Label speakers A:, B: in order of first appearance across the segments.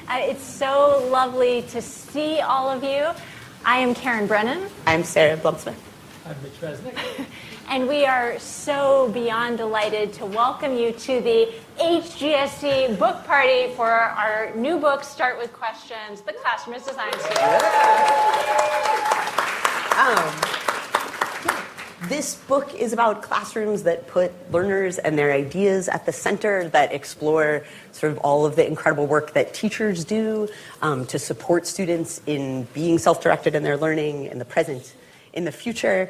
A: It's so lovely to see all of you. I am Karen Brennan.
B: I'm Sarah Blum-Smith.
C: I'm Mitchel Resnick.
A: And we are so beyond delighted to welcome you to the HGSE book party for our new book, Start With Questions, The Classroom as Design Studio.
B: This book is about classrooms that put learners and their ideas at the center, that explore sort of all of the incredible work that teachers do to support students in being self-directed in their learning in the present, in the future.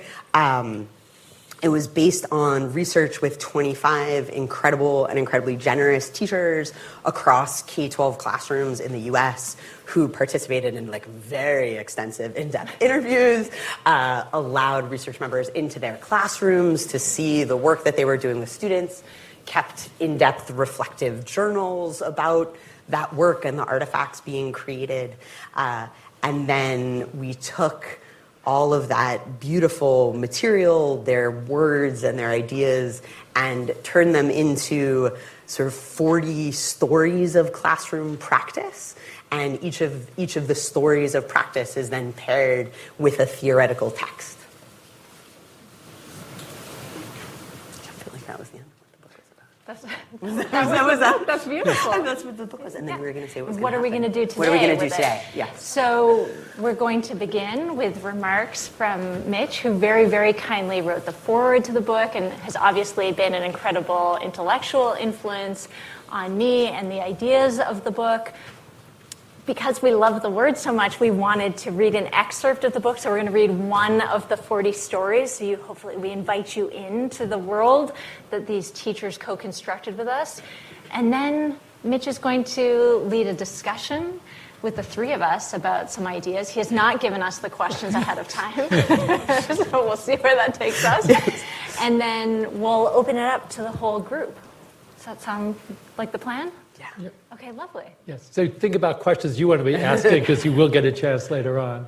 B: It was based on research with 25 incredible and incredibly generous teachers across K-12 classrooms in the U.S. who participated in very extensive in-depth interviews, allowed research members into their classrooms to see the work that they were doing with students, kept in-depth reflective journals about that work and the artifacts being created. And then we took all of that beautiful material, their words and their ideas, and turn them into sort of 40 stories of classroom practice. And each of the stories of practice is then paired with a theoretical text. I feel like that was the end of what the book was about.
A: That's beautiful.
B: And that's what the book was. And then we were going to say
A: what are we going to do today?
B: What are we going to do today? Yeah.
A: So we're going to begin with remarks from Mitch, who very, very kindly wrote the foreword to the book and has obviously been an incredible intellectual influence on me and the ideas of the book. Because we love the word so much, we wanted to read an excerpt of the book. So we're going to read one of the 40 stories. So hopefully we invite you into the world that these teachers co-constructed with us. And then Mitch is going to lead a discussion with the three of us about some ideas. He has not given us the questions ahead of time. So we'll see where that takes us. Yes. And then we'll open it up to the whole group. Does that sound like the plan?
B: Yeah.
C: Yep.
A: Okay, lovely.
C: Yes. So think about questions you want to be asking because you will get a chance later on.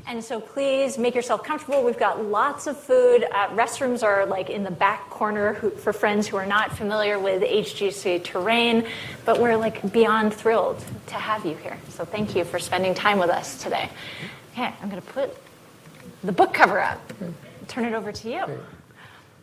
A: Yeah. And so please make yourself comfortable. We've got lots of food. Restrooms are in the back corner for friends who are not familiar with HGSE terrain. But we're beyond thrilled to have you here. So thank you for spending time with us today. Okay, I'm going to put the book cover up. Turn it over to you.
C: Great.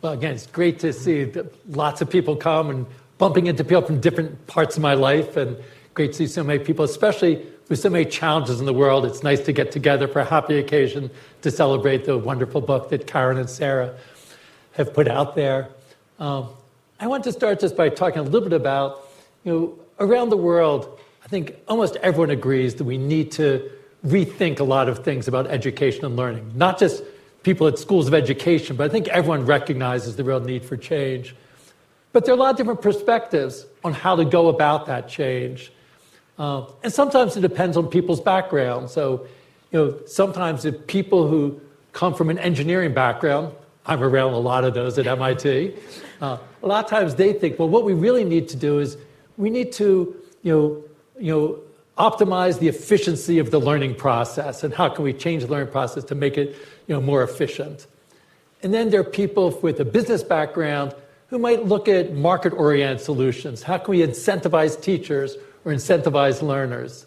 C: Well, again, it's great to see that lots of people come and bumping into people from different parts of my life, and great to see so many people, especially with so many challenges in the world. It's nice to get together for a happy occasion to celebrate the wonderful book that Karen and Sarah have put out there. I want to start just by talking a little bit about, around the world, I think almost everyone agrees that we need to rethink a lot of things about education and learning. Not just people at schools of education, but I think everyone recognizes the real need for change. But there are a lot of different perspectives on how to go about that change. And sometimes it depends on people's background. So, sometimes if people who come from an engineering background, I'm around a lot of those at MIT, a lot of times they think, well, what we really need to do is we need to, optimize the efficiency of the learning process, and how can we change the learning process to make it, more efficient. And then there are people with a business background who might look at market-oriented solutions. How can we incentivize teachers or incentivize learners?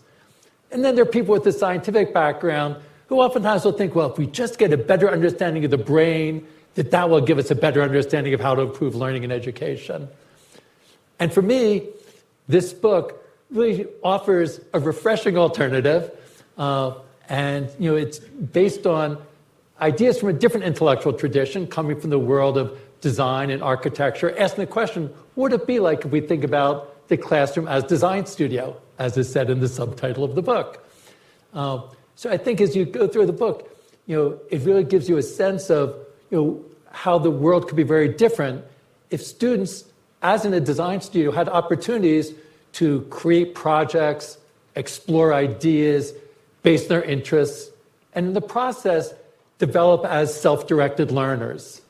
C: And then there are people with a scientific background who oftentimes will think, well, if we just get a better understanding of the brain, that will give us a better understanding of how to improve learning and education. And for me, this book really offers a refreshing alternative. And it's based on ideas from a different intellectual tradition coming from the world of design and architecture, asking the question, what would it be like if we think about the classroom as design studio, as is said in the subtitle of the book? So I think as you go through the book, it really gives you a sense of, how the world could be very different if students, as in a design studio, had opportunities to create projects, explore ideas based on their interests, and in the process, develop as self-directed learners.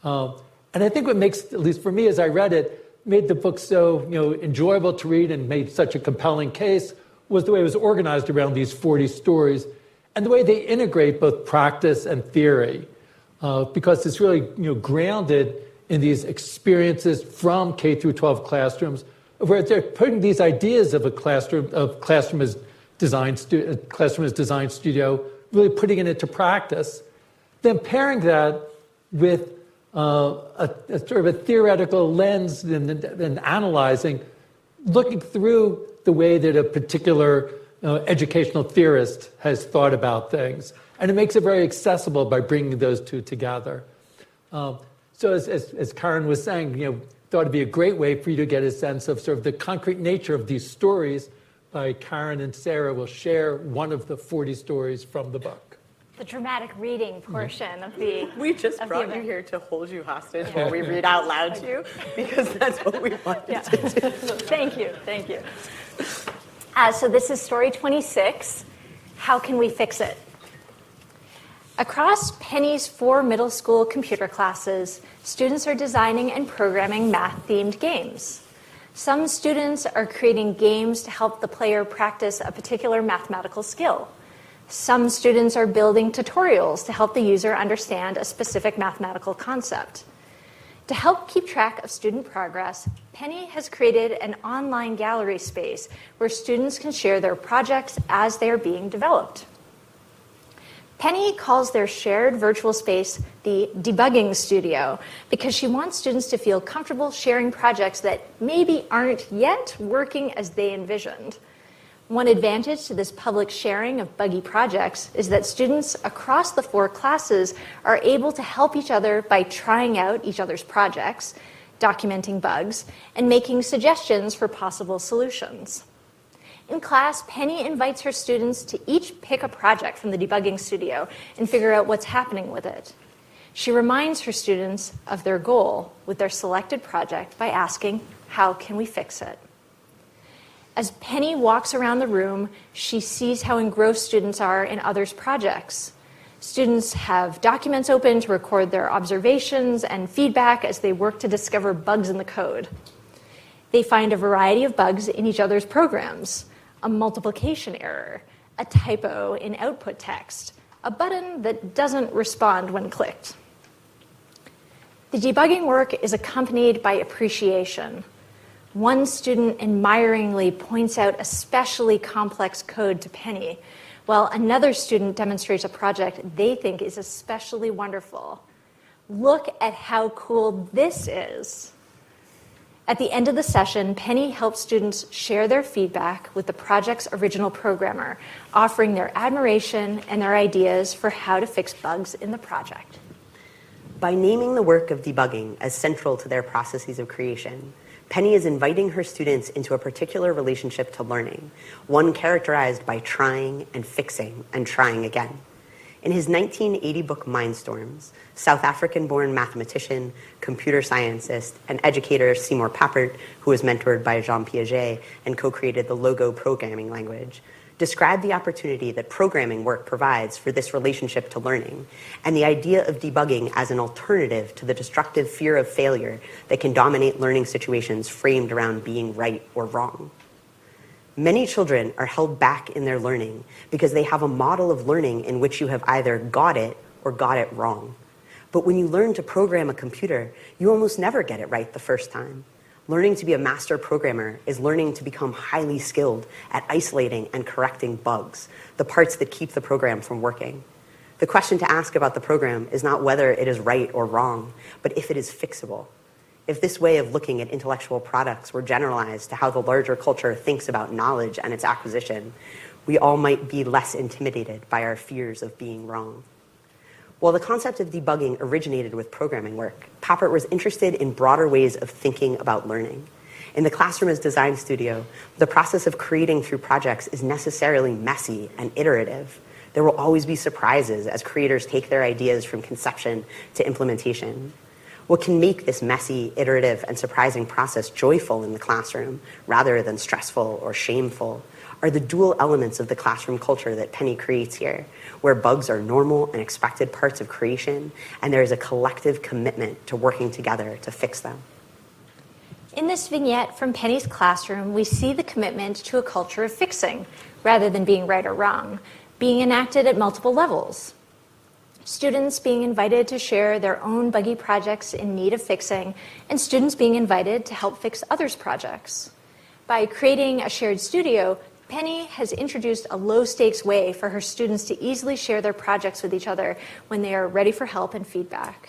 C: And I think what makes, at least for me as I read it, made the book so enjoyable to read and made such a compelling case was the way it was organized around these 40 stories and the way they integrate both practice and theory, because it's really grounded in these experiences from K through 12 classrooms, where they're putting these ideas of a classroom as design studio, really putting it into practice, then pairing that with a sort of a theoretical lens and analyzing, looking through the way that a particular educational theorist has thought about things. And it makes it very accessible by bringing those two together. So as Karen was saying, thought it'd be a great way for you to get a sense of sort of the concrete nature of these stories. By Karen and Sarah will share one of the 40 stories from the book.
A: The dramatic reading portion of the
B: We just brought you here to hold you hostage while we read out loud to you, because that's what we wanted to do.
A: Thank you. So this is story 26, How Can We Fix It? Across Penny's 4 middle school computer classes, students are designing and programming math-themed games. Some students are creating games to help the player practice a particular mathematical skill. Some students are building tutorials to help the user understand a specific mathematical concept. To help keep track of student progress, Penny has created an online gallery space where students can share their projects as they are being developed. Penny calls their shared virtual space the debugging studio because she wants students to feel comfortable sharing projects that maybe aren't yet working as they envisioned. One advantage to this public sharing of buggy projects is that students across the 4 classes are able to help each other by trying out each other's projects, documenting bugs, and making suggestions for possible solutions. In class, Penny invites her students to each pick a project from the debugging studio and figure out what's happening with it. She reminds her students of their goal with their selected project by asking, how can we fix it? As Penny walks around the room, she sees how engrossed students are in others' projects. Students have documents open to record their observations and feedback as they work to discover bugs in the code. They find a variety of bugs in each other's programs. A multiplication error, a typo in output text, a button that doesn't respond when clicked. The debugging work is accompanied by appreciation. One student admiringly points out especially complex code to Penny, while another student demonstrates a project they think is especially wonderful. Look at how cool this is. At the end of the session, Penny helps students share their feedback with the project's original programmer, offering their admiration and their ideas for how to fix bugs in the project.
B: By naming the work of debugging as central to their processes of creation, Penny is inviting her students into a particular relationship to learning, one characterized by trying and fixing and trying again. In his 1980 book Mindstorms, South African-born mathematician, computer scientist, and educator Seymour Papert, who was mentored by Jean Piaget and co-created the Logo programming language, described the opportunity that programming work provides for this relationship to learning, and the idea of debugging as an alternative to the destructive fear of failure that can dominate learning situations framed around being right or wrong. Many children are held back in their learning because they have a model of learning in which you have either got it or got it wrong. But when you learn to program a computer, you almost never get it right the first time. Learning to be a master programmer is learning to become highly skilled at isolating and correcting bugs, the parts that keep the program from working. The question to ask about the program is not whether it is right or wrong, but if it is fixable. If this way of looking at intellectual products were generalized to how the larger culture thinks about knowledge and its acquisition, we all might be less intimidated by our fears of being wrong. While the concept of debugging originated with programming work, Papert was interested in broader ways of thinking about learning. In the classroom as design studio, the process of creating through projects is necessarily messy and iterative. There will always be surprises as creators take their ideas from conception to implementation. What can make this messy, iterative, and surprising process joyful in the classroom, rather than stressful or shameful, are the dual elements of the classroom culture that Penny creates here, where bugs are normal and expected parts of creation, and there is a collective commitment to working together to fix them.
A: In this vignette from Penny's classroom, we see the commitment to a culture of fixing, rather than being right or wrong, being enacted at multiple levels. Students being invited to share their own buggy projects in need of fixing, and students being invited to help fix others' projects. By creating a shared studio, Penny has introduced a low-stakes way for her students to easily share their projects with each other when they are ready for help and feedback.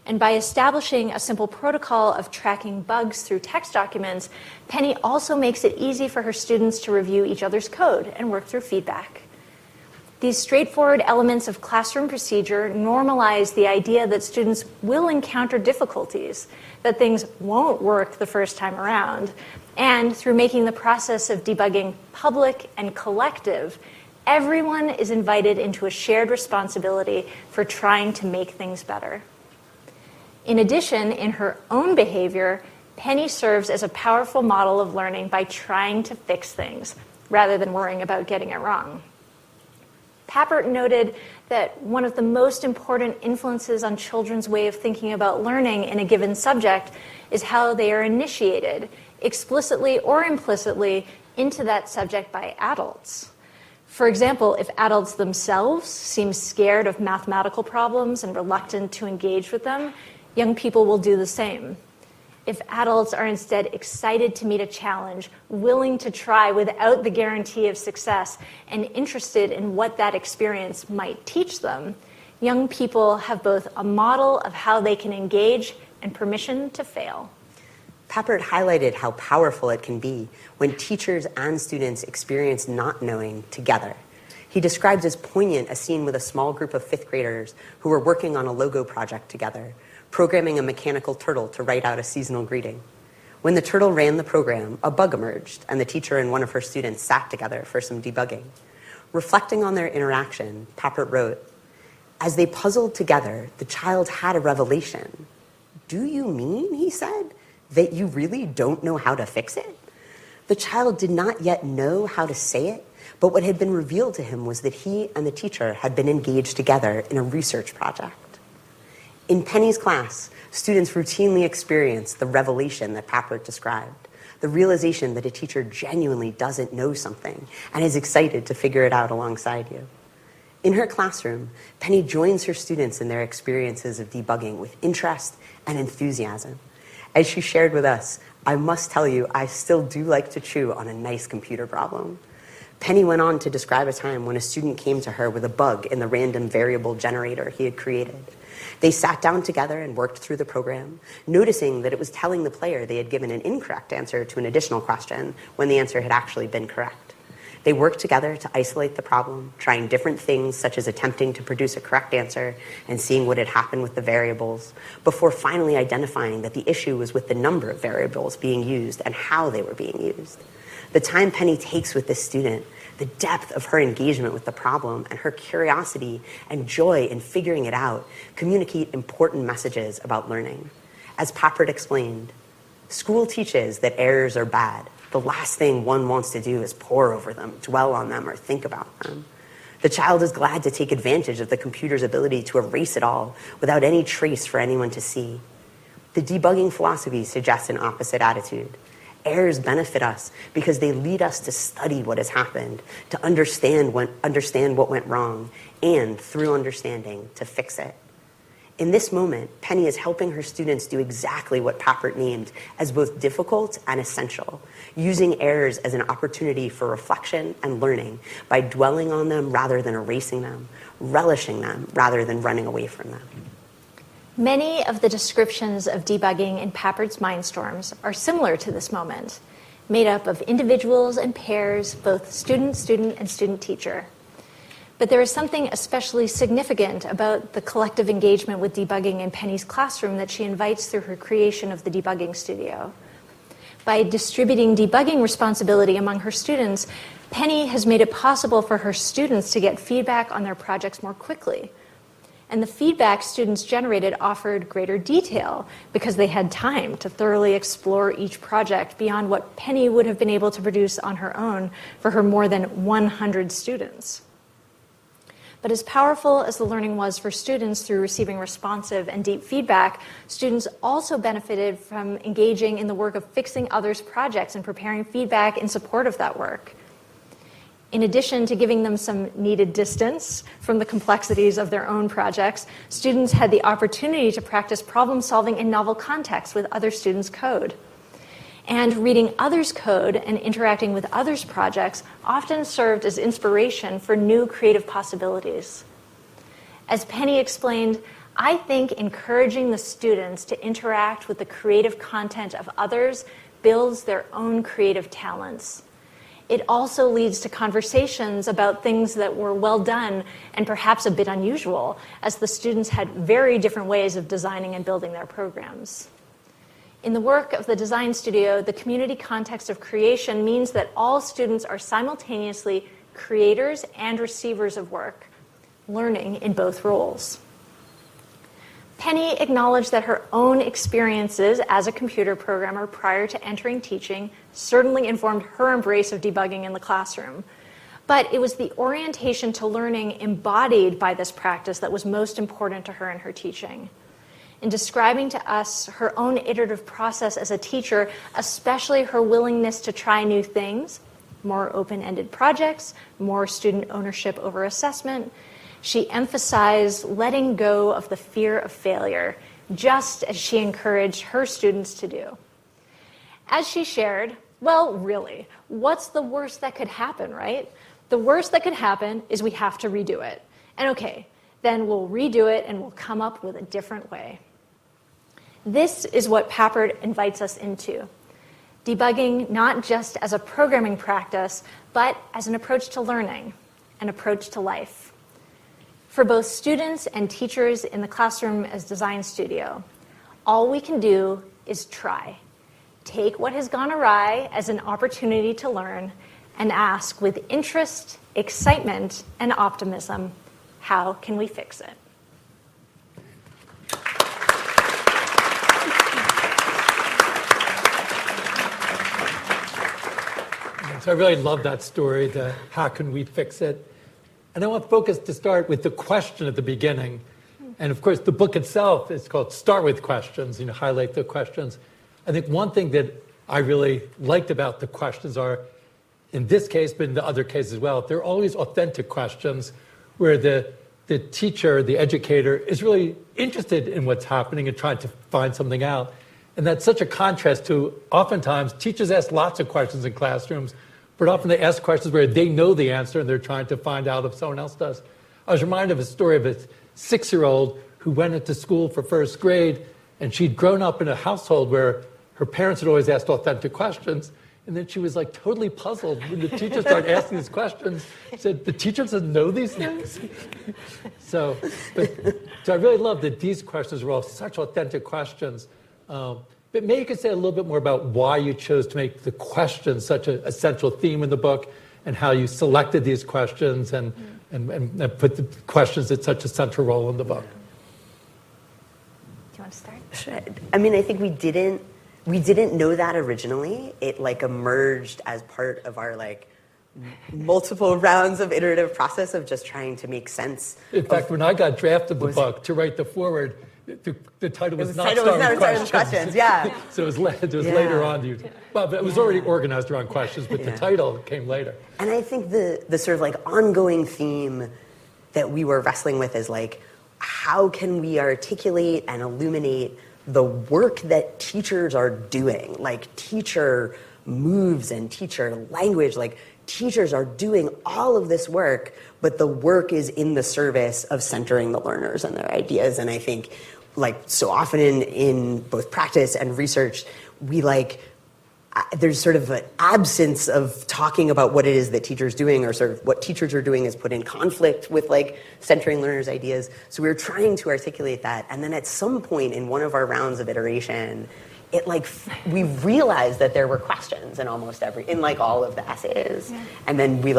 A: And by establishing a simple protocol of tracking bugs through text documents, Penny also makes it easy for her students to review each other's code and work through feedback. These straightforward elements of classroom procedure normalize the idea that students will encounter difficulties, that things won't work the first time around, and through making the process of debugging public and collective, everyone is invited into a shared responsibility for trying to make things better. In addition, in her own behavior, Penny serves as a powerful model of learning by trying to fix things rather than worrying about getting it wrong. Papert noted that one of the most important influences on children's way of thinking about learning in a given subject is how they are initiated, explicitly or implicitly, into that subject by adults. For example, if adults themselves seem scared of mathematical problems and reluctant to engage with them, young people will do the same. If adults are instead excited to meet a challenge, willing to try without the guarantee of success, and interested in what that experience might teach them, young people have both a model of how they can engage and permission to fail.
B: Papert highlighted how powerful it can be when teachers and students experience not knowing together. He describes as poignant a scene with a small group of fifth graders who were working on a logo project together, programming a mechanical turtle to write out a seasonal greeting. When the turtle ran the program, a bug emerged, and the teacher and one of her students sat together for some debugging. Reflecting on their interaction, Papert wrote, "As they puzzled together, the child had a revelation. 'Do you mean,' he said, 'that you really don't know how to fix it?' The child did not yet know how to say it, but what had been revealed to him was that he and the teacher had been engaged together in a research project." In Penny's class, students routinely experience the revelation that Papert described, the realization that a teacher genuinely doesn't know something and is excited to figure it out alongside you. In her classroom, Penny joins her students in their experiences of debugging with interest and enthusiasm. As she shared with us, "I must tell you, I still do like to chew on a nice computer problem." Penny went on to describe a time when a student came to her with a bug in the random variable generator he had created. They sat down together and worked through the program, noticing that it was telling the player they had given an incorrect answer to an additional question when the answer had actually been correct. They worked together to isolate the problem, trying different things such as attempting to produce a correct answer and seeing what had happened with the variables, before finally identifying that the issue was with the number of variables being used and how they were being used. The time Penny takes with this student, the depth of her engagement with the problem, and her curiosity and joy in figuring it out communicate important messages about learning. As Papert explained, school teaches that errors are bad. The last thing one wants to do is pore over them, dwell on them, or think about them. The child is glad to take advantage of the computer's ability to erase it all without any trace for anyone to see. The debugging philosophy suggests an opposite attitude. Errors benefit us because they lead us to study what has happened, to understand what went wrong, and through understanding, to fix it. In this moment, Penny is helping her students do exactly what Papert named as both difficult and essential, using errors as an opportunity for reflection and learning by dwelling on them rather than erasing them, relishing them rather than running away from them.
A: Many of the descriptions of debugging in Papert's Mindstorms are similar to this moment, made up of individuals and pairs, both student-student and student-teacher. But there is something especially significant about the collective engagement with debugging in Penny's classroom that she invites through her creation of the debugging studio. By distributing debugging responsibility among her students, Penny has made it possible for her students to get feedback on their projects more quickly. And the feedback students generated offered greater detail because they had time to thoroughly explore each project beyond what Penny would have been able to produce on her own for her more than 100 students. But as powerful as the learning was for students through receiving responsive and deep feedback, students also benefited from engaging in the work of fixing others' projects and preparing feedback in support of that work. In addition to giving them some needed distance from the complexities of their own projects, students had the opportunity to practice problem solving in novel contexts with other students' code. And reading others' code and interacting with others' projects often served as inspiration for new creative possibilities. As Penny explained, I think encouraging the students to interact with the creative content of others builds their own creative talents. It also leads to conversations about things that were well done and perhaps a bit unusual, as the students had very different ways of designing and building their programs. In the work of the design studio, the community context of creation means that all students are simultaneously creators and receivers of work, learning in both roles. Penny acknowledged that her own experiences as a computer programmer prior to entering teaching certainly informed her embrace of debugging in the classroom. But it was the orientation to learning embodied by this practice that was most important to her in her teaching. In describing to us her own iterative process as a teacher, especially her willingness to try new things, more open-ended projects, more student ownership over assessment, she emphasized letting go of the fear of failure, just as she encouraged her students to do. As she shared, well, really, what's the worst that could happen, right? The worst that could happen is we have to redo it. And okay, then we'll redo it and we'll come up with a different way. This is what Papert invites us into. Debugging not just as a programming practice, but as an approach to learning, an approach to life. For both students and teachers in the classroom as design studio, all we can do is try. Take what has gone awry as an opportunity to learn and ask with interest, excitement, and optimism, how can we fix it?
C: So I really love that story, the how can we fix it? And I want focus to start with the question at the beginning. And of course, the book itself is called Start With Questions, highlight the questions. I think one thing that I really liked about the questions are, in this case, but in the other cases as well, they're always authentic questions where the teacher, the educator, is really interested in what's happening and trying to find something out. And that's such a contrast to oftentimes teachers ask lots of questions in classrooms, but often they ask questions where they know the answer and they're trying to find out if someone else does. I was reminded of a story of a 6-year-old who went into school for first grade, and she'd grown up in a household where her parents had always asked authentic questions, and then she was like totally puzzled when the teacher started asking these questions. She said, the teacher doesn't know these things? So I really love that these questions were all such authentic questions. But maybe you could say a little bit more about why you chose to make the questions such an essential theme in the book, and how you selected these questions and put the questions at such a central role in the book.
A: Do you want to start?
B: Sure. I mean, I think we didn't know that originally. It emerged as part of our multiple rounds of iterative process of just trying to make sense.
C: In fact, when I got drafted the book to write the foreword, the title was not Start With Questions.
B: Yeah.
C: So it was later on. But it was already organized around questions, but the title came later.
B: And I think the sort of ongoing theme that we were wrestling with is how can we articulate and illuminate the work that teachers are doing, teacher moves and teacher language, teachers are doing all of this work, but the work is in the service of centering the learners and their ideas. And I think, so often in both practice and research, we there's sort of an absence of talking about what it is that teachers are doing, or sort of what teachers are doing is put in conflict with centering learners' ideas. So we were trying to articulate that. And then at some point in one of our rounds of iteration, we realized that there were questions in almost in all of the essays. Yeah. And then we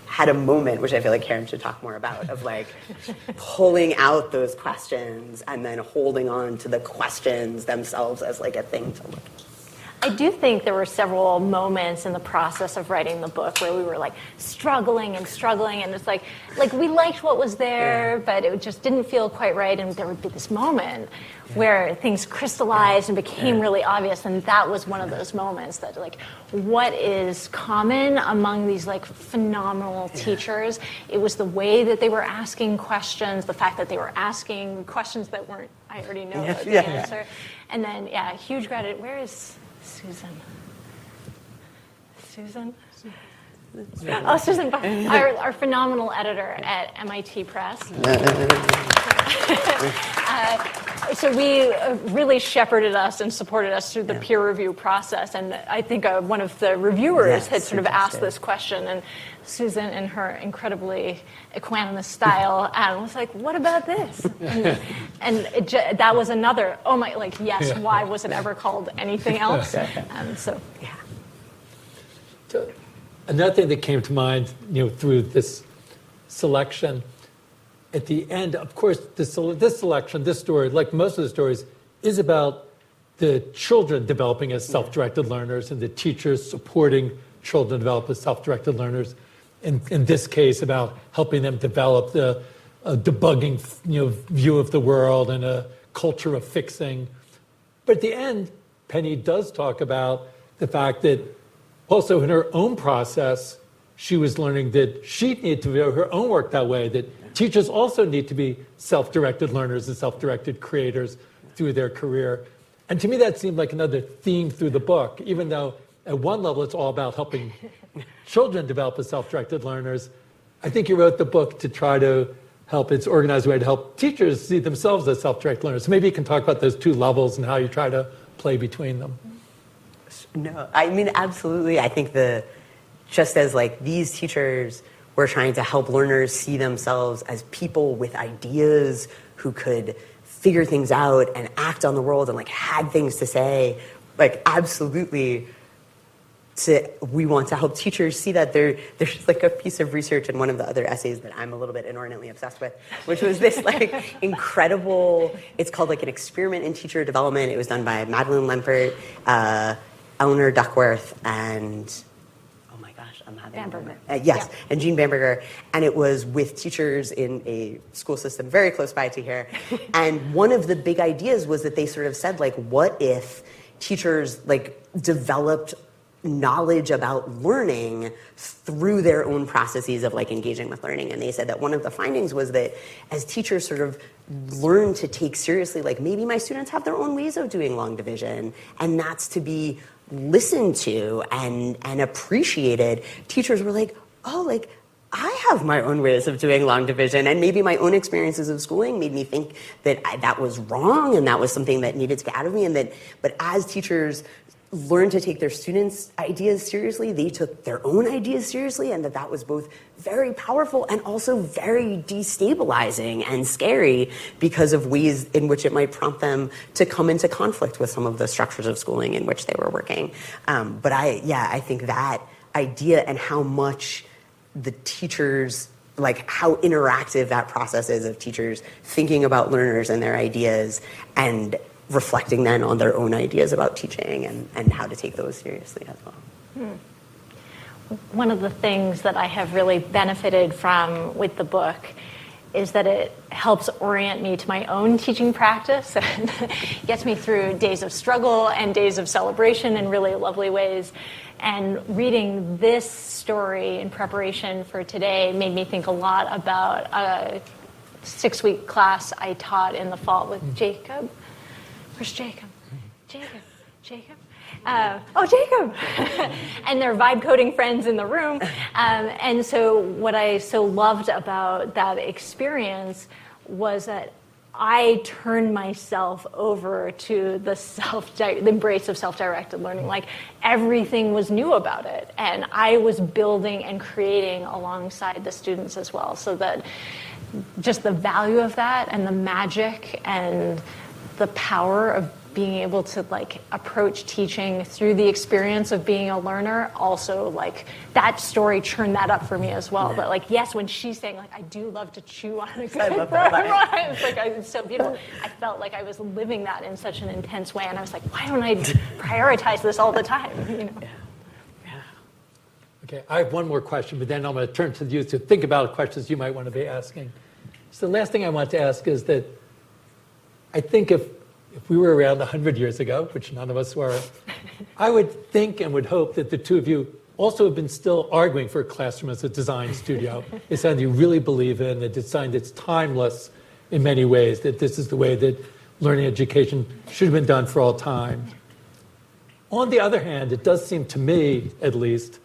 B: had a moment, which I feel Karen should talk more about, of pulling out those questions and then holding on to the questions themselves as a thing to look at.
A: I do think there were several moments in the process of writing the book where we were struggling, and it's we liked what was there, but it just didn't feel quite right, and there would be this moment where things crystallized and became really obvious, and that was one of those moments that what is common among these phenomenal teachers? It was the way that they were asking questions, the fact that they were asking questions that weren't, I already know the answer, and then huge gratitude. Where is Susan? Susan? Oh, Susan, our phenomenal editor at MIT Press. So we really shepherded us and supported us through the peer review process. And I think one of the reviewers had sort of asked this question. And Susan, in her incredibly equanimous style, was like, what about this? That was another, oh my, like, yes, why was it ever called anything else? So
C: another thing that came to mind, through this selection, at the end, of course, this selection, this story, like most of the stories, is about the children developing as self-directed learners and the teachers supporting children develop as self-directed learners. In this case, about helping them develop the debugging, view of the world and a culture of fixing. But at the end, Penny does talk about the fact that also in her own process, she was learning that she needed to do her own work that way, that teachers also need to be self-directed learners and self-directed creators through their career. And to me, that seemed like another theme through the book, even though at one level it's all about helping children develop as self-directed learners. I think you wrote the book to try to help, it's organized way to help teachers see themselves as self-directed learners. So maybe you can talk about those two levels and how you try to play between them.
B: No, I mean, absolutely. I think just as like these teachers were trying to help learners see themselves as people with ideas who could figure things out and act on the world and like had things to say, like absolutely we want to help teachers see that. There's like a piece of research in one of the other essays that I'm a little bit inordinately obsessed with, which was this like incredible, it's called like an experiment in teacher development. It was done by Madeline Lempert, Eleanor Duckworth, and
A: Bamberger.
B: And Jean Bamberger. And it was with teachers in a school system very close by to here. And one of the big ideas was that they sort of said, like, what if teachers like developed knowledge about learning through their own processes of like engaging with learning. And they said that one of the findings was that as teachers sort of learn to take seriously, like maybe my students have their own ways of doing long division, and that's to be listened to and appreciated, teachers were like, oh, like I have my own ways of doing long division, and maybe my own experiences of schooling made me think that that was wrong and that was something that needed to get out of me. But as teachers learned to take their students' ideas seriously, they took their own ideas seriously, and that was both very powerful and also very destabilizing and scary because of ways in which it might prompt them to come into conflict with some of the structures of schooling in which they were working. But I think that idea and how much the teachers, like how interactive that process is of teachers thinking about learners and their ideas and reflecting then on their own ideas about teaching and how to take those seriously as well.
A: One of the things that I have really benefited from with the book is that it helps orient me to my own teaching practice and gets me through days of struggle and days of celebration in really lovely ways. And reading this story in preparation for today made me think a lot about a 6-week class I taught in the fall with Jacob. Where's Jacob? Jacob. Jacob? Jacob! And they're vibe coding friends in the room. And so what I so loved about that experience was that I turned myself over to the embrace of self-directed learning. Like everything was new about it. And I was building and creating alongside the students as well. So that just the value of that and the magic and the power of being able to like approach teaching through the experience of being a learner, also like that story churned that up for me as well. But like, yes, when she's saying like, I do love to chew on a good it's like, it's so beautiful. I felt like I was living that in such an intense way. And I was like, why don't I prioritize this all the time?
C: Okay, I have one more question, but then I'm going to turn to you to think about questions you might want to be asking. So the last thing I want to ask is that I think if we were around 100 years ago, which none of us were, I would think and would hope that the two of you also have been still arguing for a classroom as a design studio. It's something you really believe in, that design that's timeless in many ways, that this is the way that learning education should have been done for all time. On the other hand, it does seem to me, at least,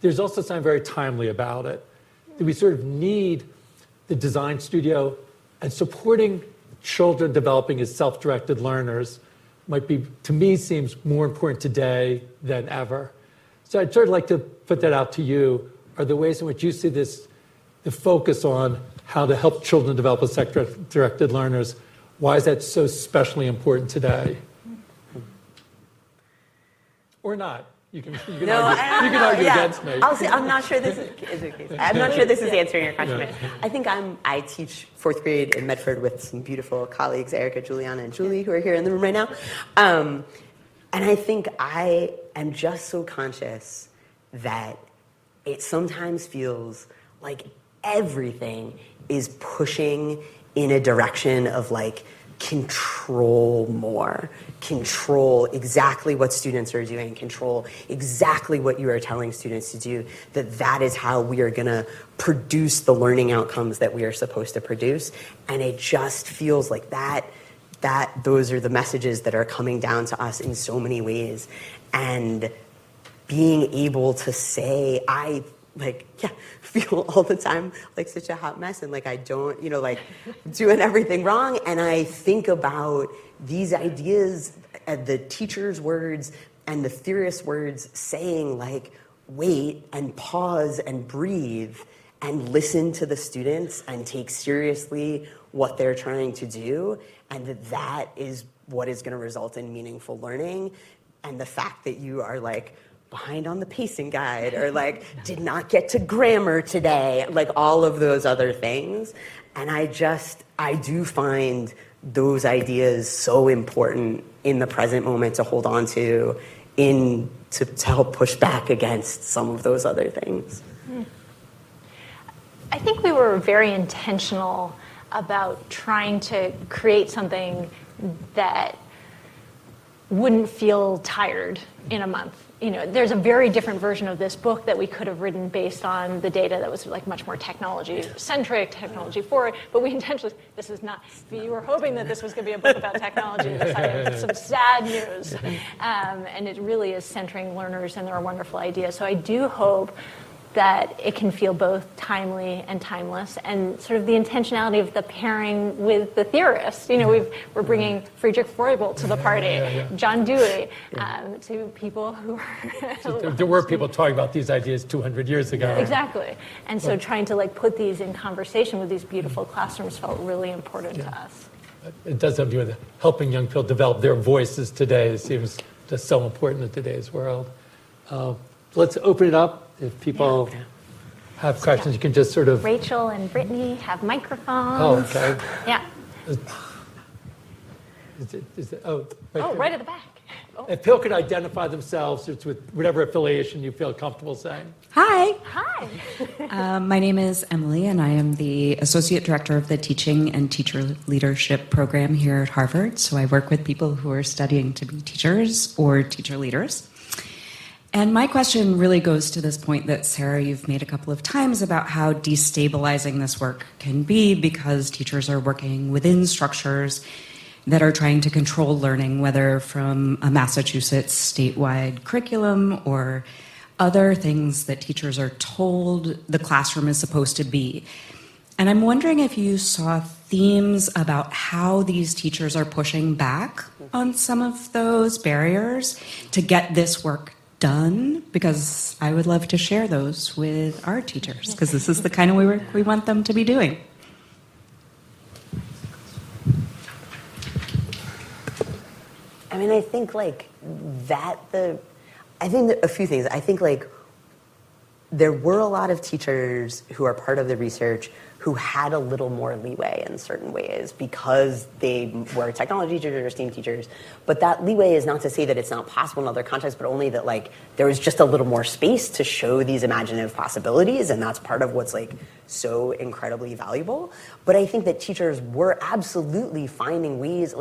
C: there's also something very timely about it. That we sort of need the design studio, and supporting children developing as self-directed learners might be, to me, seems more important today than ever. So I'd sort of like to put that out to you. Are the ways in which you see this, the focus on how to help children develop as self-directed learners, why is that so especially important today? Or not? You can argue against me.
B: I'll say I'm not sure this is the case. I'm not sure this is answering your question. Yeah. I think I teach fourth grade in Medford with some beautiful colleagues, Erica, Juliana, and Julie, who are here in the room right now. And I think I am just so conscious that it sometimes feels like everything is pushing in a direction of like control more, control exactly what students are doing, control exactly what you are telling students to do, that is how we are going to produce the learning outcomes that we are supposed to produce. And it just feels like that those are the messages that are coming down to us in so many ways. And being able to say, I feel all the time like such a hot mess, and like I don't, like doing everything wrong. And I think about these ideas, the teacher's words and the theorist's words saying like, wait and pause and breathe and listen to the students and take seriously what they're trying to do. And that is what is going to result in meaningful learning. And the fact that you are like, behind on the pacing guide, or like did not get to grammar today, like all of those other things. And I do find those ideas so important in the present moment to hold on to to help push back against some of those other things.
A: I think we were very intentional about trying to create something that wouldn't feel tired in a month. There's a very different version of this book that we could have written based on the data that was like much more technology-centric, technology-forward, but we intentionally, this is not, you were hoping that this was going to be a book about technology, I have some sad news. And it really is centering learners and their wonderful ideas. So I do hope that it can feel both timely and timeless, and sort of the intentionality of the pairing with the theorists. We're bringing Friedrich Froebel to the party, John Dewey, to people who are...
C: There were people talking about these ideas 200 years ago.
A: Exactly. And so trying to put these in conversation with these beautiful classrooms felt really important to us.
C: It does have to do with helping young people develop their voices today. It seems just so important in today's world. Let's open it up. If people have questions, you can just sort of...
A: Rachel and Brittany have microphones.
C: Oh, okay.
A: Yeah.
C: Right
A: at the back. Oh.
C: If people could identify themselves, it's with whatever affiliation you feel comfortable saying.
D: Hi.
A: Hi.
D: My name is Emily, and I am the Associate Director of the Teaching and Teacher Leadership Program here at Harvard. So I work with people who are studying to be teachers or teacher leaders. And my question really goes to this point that, Sarah, you've made a couple of times about how destabilizing this work can be, because teachers are working within structures that are trying to control learning, whether from a Massachusetts statewide curriculum or other things that teachers are told the classroom is supposed to be. And I'm wondering if you saw themes about how these teachers are pushing back on some of those barriers to get this work done, because I would love to share those with our teachers, because this is the kind of work we want them to be doing.
B: I mean, I think a few things. I think there were a lot of teachers who are part of the research who had a little more leeway in certain ways because they were technology teachers or STEAM teachers. But that leeway is not to say that it's not possible in other contexts, but only that there was just a little more space to show these imaginative possibilities, and that's part of what's so incredibly valuable. But I think that teachers were absolutely finding ways,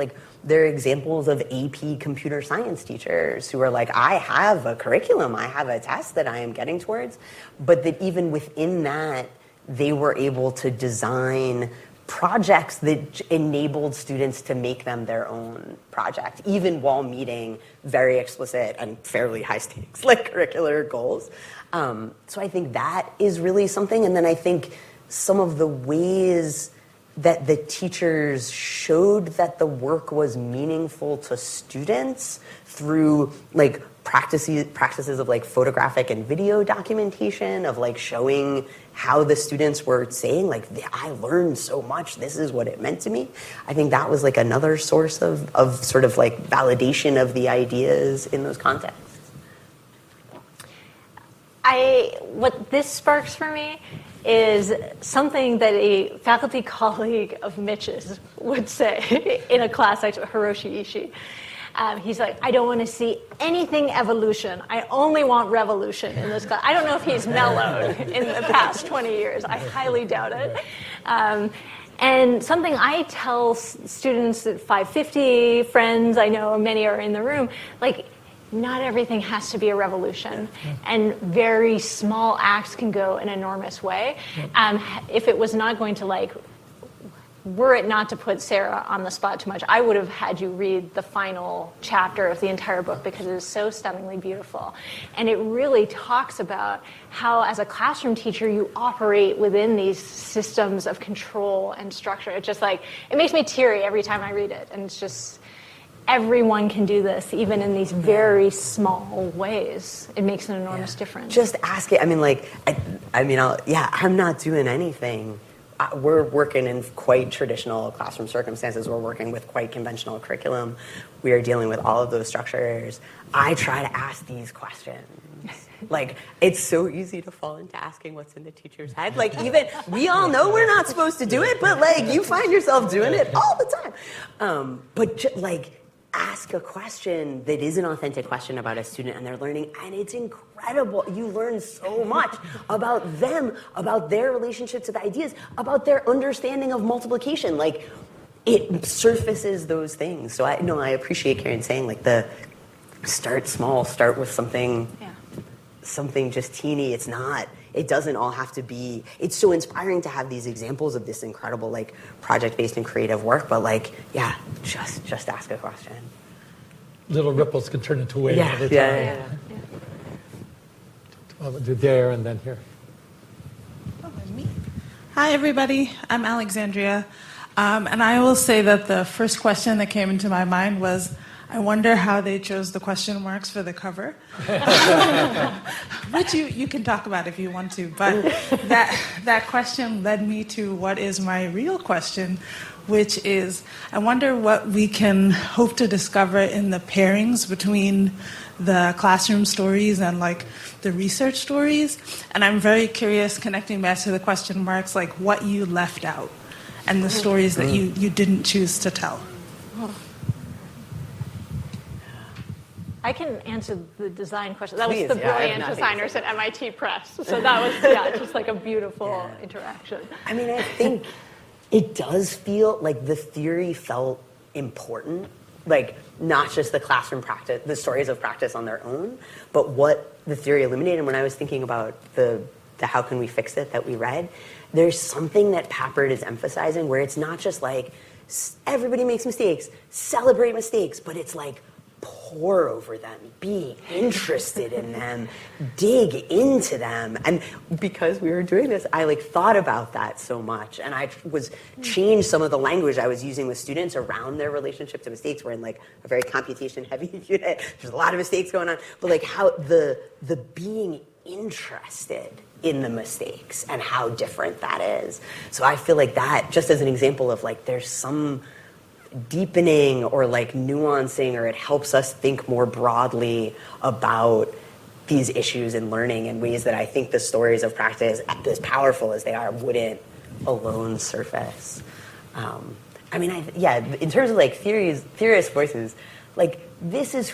B: there are examples of AP computer science teachers who are I have a curriculum, I have a test that I am getting towards, but that even within that, they were able to design projects that enabled students to make them their own project, even while meeting very explicit and fairly high stakes like curricular goals. So I think that is really something. And then I think some of the ways that the teachers showed that the work was meaningful to students through like practices of like photographic and video documentation, of like showing how the students were saying like, I learned so much, this is what it meant to me. I think that was like another source of sort of like validation of the ideas in those contexts.
A: What this sparks for me is something that a faculty colleague of Mitch's would say in a class, actually, Hiroshi Ishii. He's like, I don't want to see anything evolution. I only want revolution in this class. I don't know if he's mellowed in the past 20 years. I highly doubt it. And something I tell students at 550, friends, I know many are in the room, like, not everything has to be a revolution, and very small acts can go an enormous way. If it was not going to, like, were it not to put Sarah on the spot too much, I would have had you read the final chapter of the entire book because it is so stunningly beautiful. And it really talks about how, as a classroom teacher, you operate within these systems of control and structure. It's just like, it makes me teary every time I read it. And it's just, everyone can do this, even in these very small ways. It makes an enormous difference.
B: Just ask it. I mean, like, I'm not doing anything. We're working in quite traditional classroom circumstances. We're working with quite conventional curriculum. We are dealing with all of those structures. I try to ask these questions. Like, it's so easy to fall into asking what's in the teacher's head. Like, even, we all know we're not supposed to do it, but, like, you find yourself doing it all the time. Ask a question that is an authentic question about a student and they're learning, and it's incredible. You learn so much about them, about their relationship to the ideas, about their understanding of multiplication. Like, it surfaces those things. So I appreciate Karen saying, like, the start small, start with something just teeny. It doesn't all have to be, it's so inspiring to have these examples of this incredible, like, project-based and creative work, but, like, just ask a question. Little
C: ripples can turn into waves over time.
B: Yeah.
C: I'll do there and then here.
E: Hi, everybody. I'm Alexandria. And I will say that the first question that came into my mind was, I wonder how they chose the question marks for the cover. Which you can talk about if you want to. But that question led me to what is my real question, which is, I wonder what we can hope to discover in the pairings between the classroom stories and, like, the research stories. And I'm very curious, connecting back to the question marks, like, what you left out and the stories that you didn't choose to tell.
A: I can answer the design question. That
B: Please,
A: was the brilliant designers at MIT Press. So that was, just like a beautiful interaction.
B: I mean, I think it does feel like the theory felt important, like, not just the classroom practice, the stories of practice on their own, but what the theory illuminated. When I was thinking about the How Can We Fix It that we read, there's something that Papert is emphasizing where it's not just like, everybody makes mistakes, celebrate mistakes, but it's like, pore over them, be interested in them, dig into them. And because we were doing this, I, like, thought about that so much. And I changed some of the language I was using with students around their relationship to mistakes. We're in, like, a very computation-heavy unit. There's a lot of mistakes going on. But, like, how the being interested in the mistakes and how different that is. So I feel like that, just as an example of, like, there's some deepening or, like, nuancing, or it helps us think more broadly about these issues in learning in ways that I think the stories of practice, as powerful as they are, wouldn't alone surface. In terms of, like, theorist voices, like, this is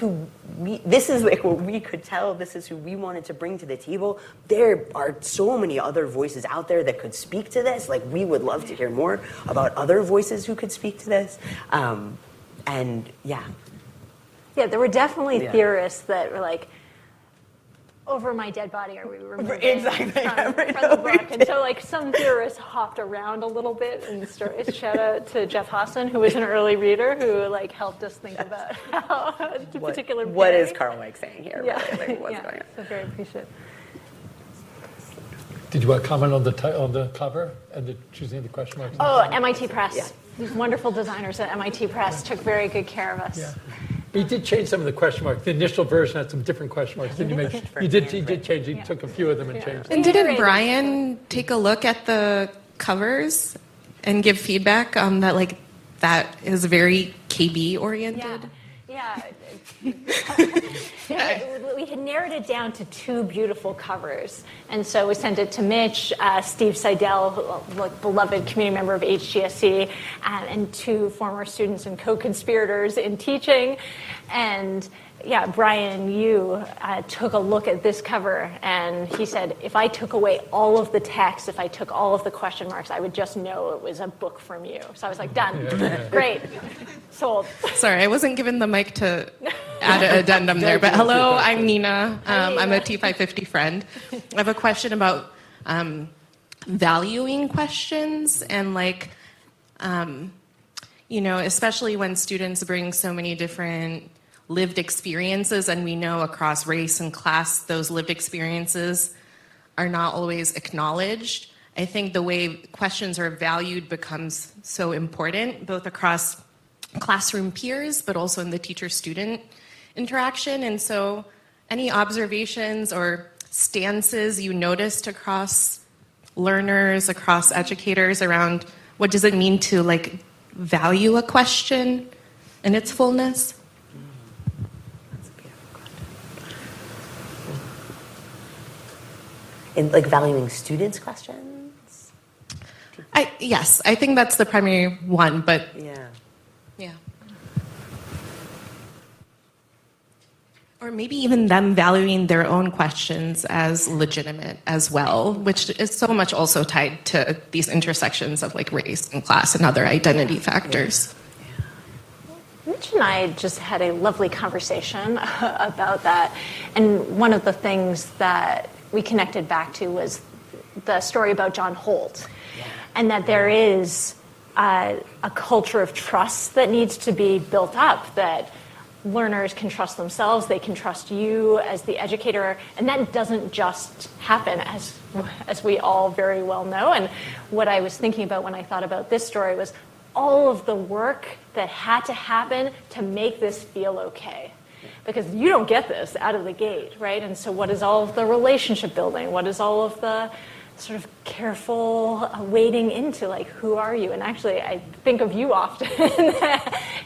B: like what we could tell, this is who we wanted to bring to the table. There are so many other voices out there that could speak to this. Like, we would love to hear more about other voices who could speak to this.
A: Yeah, there were definitely theorists that were like, over my dead body are we removing
B: Exactly,
A: from the book? And so, like, some theorists hopped around a little bit, and shout out to Jeff Hassan, who was an early reader, who like helped us think about how the particular
B: what is
A: pairing.
B: Carl Weick saying here?
A: Yeah,
B: Really? Like, what's
A: yeah.
B: going on?
A: So very appreciative.
C: Did you want to comment on the cover and the choosing of the question marks?
A: Oh, MIT Press.
B: Yeah.
A: These wonderful designers at MIT Press took very good care of us.
C: Yeah. You did change some of the question marks. The initial version had some different question marks. Didn't you make? You did change. You took a few of them and changed them.
F: And didn't Brian take a look at the covers and give feedback that, like, that is very KB oriented?
A: Yeah. We had narrowed it down to 2 beautiful covers. And so we sent it to Mitch, Steve Seidel, beloved community member of HGSE, and 2 former students and co-conspirators in teaching. And yeah, Brian, you took a look at this cover, and he said, if I took away all of the text, if I took all of the question marks, I would just know it was a book from you. So I was like, done.
C: Yeah.
A: Great. Sold.
F: Sorry, I wasn't given the mic to add an addendum there, but hello, I'm Nina. I'm a T550 friend. I have a question about valuing questions and, like, especially when students bring so many different lived experiences, and we know across race and class those lived experiences are not always acknowledged. I think the way questions are valued becomes so important, both across classroom peers, but also in the teacher-student interaction. And so any observations or stances you noticed across learners, across educators around what does it mean to, like, value a question in its fullness?
B: In, like, valuing students' questions?
F: Yes, I think that's the primary one, but yeah. Or maybe even them valuing their own questions as legitimate as well, which is so much also tied to these intersections of, like, race and class and other identity factors.
A: Mitch and I just had a lovely conversation about that. And one of the things that we connected back to was the story about John Holt. And that there is a culture of trust that needs to be built up, that learners can trust themselves, they can trust you as the educator, and that doesn't just happen, as we all very well know. And what I was thinking about when I thought about this story was all of the work that had to happen to make this feel okay. Because you don't get this out of the gate, right? And so what is all of the relationship building? What is all of the sort of careful wading into, like, who are you? And actually, I think of you often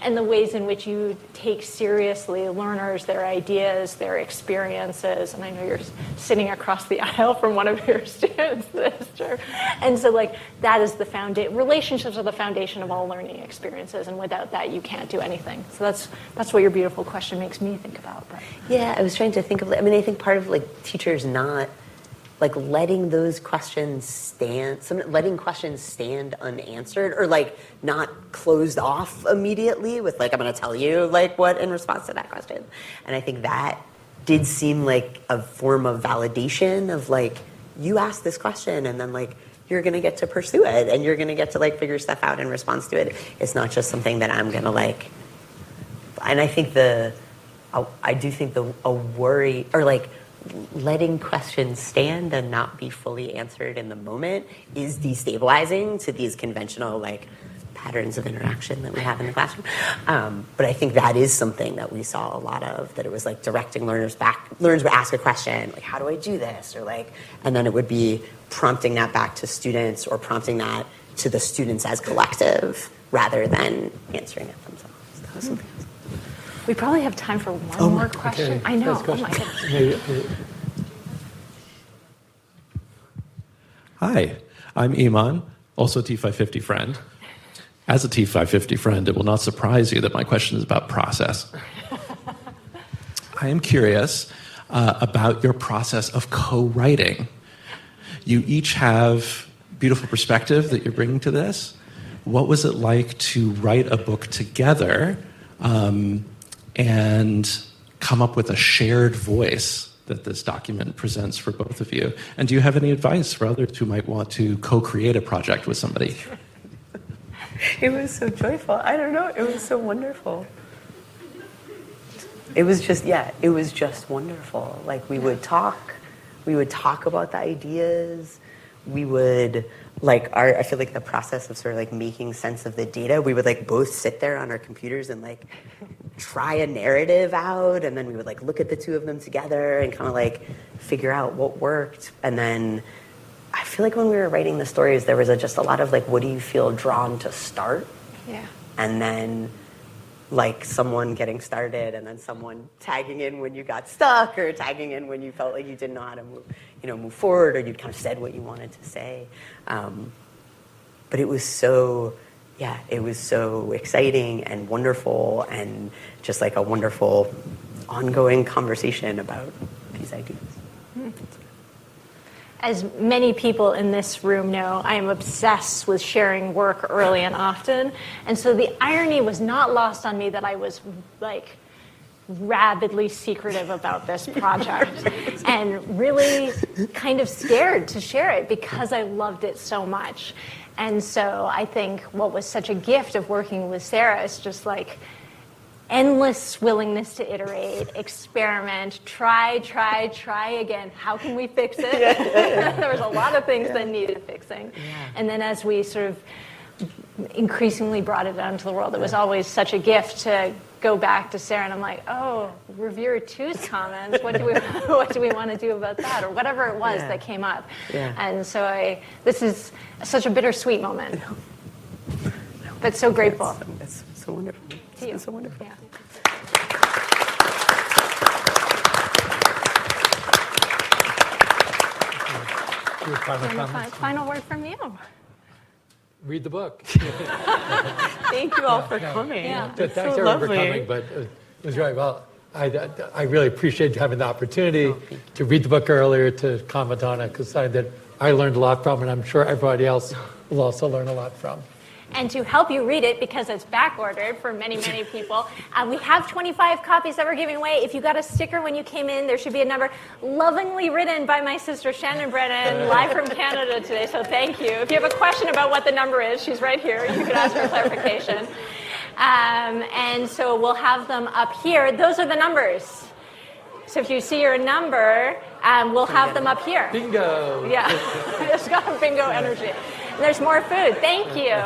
A: and the ways in which you take seriously learners, their ideas, their experiences. And I know you're sitting across the aisle from one of your students this term. And so, like, that is the foundation. Relationships are the foundation of all learning experiences, and without that, you can't do anything. So that's what your beautiful question makes me think about. But.
B: Yeah, I was trying to think of, I mean, I think part of, like, teachers not, like, letting those questions letting questions stand unanswered, or, like, not closed off immediately with, like, I'm going to tell you, like, what in response to that question. And I think that did seem like a form of validation of, like, you asked this question, and then, like, you're going to get to pursue it, and you're going to get to, like, figure stuff out in response to it. It's not just something that I'm going to, like, and I think I do think a worry, or, like, letting questions stand and not be fully answered in the moment is destabilizing to these conventional, like, patterns of interaction that we have in the classroom. But I think that is something that we saw a lot of, that it was, like, directing learners back. Learners would ask a question, like, how do I do this? Or, like, and then it would be prompting that back to students, or prompting that to the students as collective, rather than answering it themselves. That was something else.
A: We probably have time for one more question.
C: Okay.
A: I know.
C: Last question.
A: Oh my goodness.
C: Maybe.
G: Hi, I'm Iman, also a T550 friend. As a T550 friend, it will not surprise you that my question is about process. I am curious about your process of co-writing. You each have beautiful perspective that you're bringing to this. What was it like to write a book together and come up with a shared voice that this document presents for both of you. And do you have any advice for others who might want to co-create a project with somebody?
B: It was so joyful. I don't know. It was so wonderful. It was just wonderful. Like we would talk about the ideas. We would I feel like the process of sort of like making sense of the data, we would like both sit there on our computers and like try a narrative out, and then we would like look at the two of them together and kind of like figure out what worked. And then I feel like when we were writing the stories, there was just a lot of like, what do you feel drawn to start?
A: Yeah.
B: And then like someone getting started, and then someone tagging in when you got stuck, or tagging in when you felt like you didn't know how to move forward, or you'd kind of said what you wanted to say. But it was so exciting and wonderful, and just like a wonderful ongoing conversation about these ideas.
A: As many people in this room know, I am obsessed with sharing work early and often. And so the irony was not lost on me that I was like rabidly secretive about this project and really kind of scared to share it because I loved it so much. And so I think what was such a gift of working with Sarah is just like endless willingness to iterate, experiment, try again. How can we fix it? There was a lot of things that needed fixing. Yeah. And then as we sort of increasingly brought it out into the world, it was always such a gift to go back to Sarah and I'm like, oh, reviewer 2's comments, what do we want to do about that? Or whatever it was that came up. Yeah. And so this is such a bittersweet moment. But so grateful.
B: It's so wonderful. It's so wonderful.
A: Yeah. Final word from you.
C: Read the book.
B: Thank you all for coming.
C: Yeah. Thanks everyone for coming, but it was right. Well, I really appreciate having the opportunity to read the book earlier, to comment on it, because that I learned a lot from, and I'm sure everybody else will also learn a lot from.
A: And to help you read it, because it's back-ordered for many, many people, we have 25 copies that we're giving away. If you got a sticker when you came in, there should be a number lovingly written by my sister Shannon Brennan, live from Canada today, so thank you. If you have a question about what the number is, she's right here. You can ask for clarification. And so we'll have them up here. Those are the numbers. So if you see your number, we'll have them up here.
C: Bingo!
A: Yeah, it's got a bingo energy. There's more food. Thank you.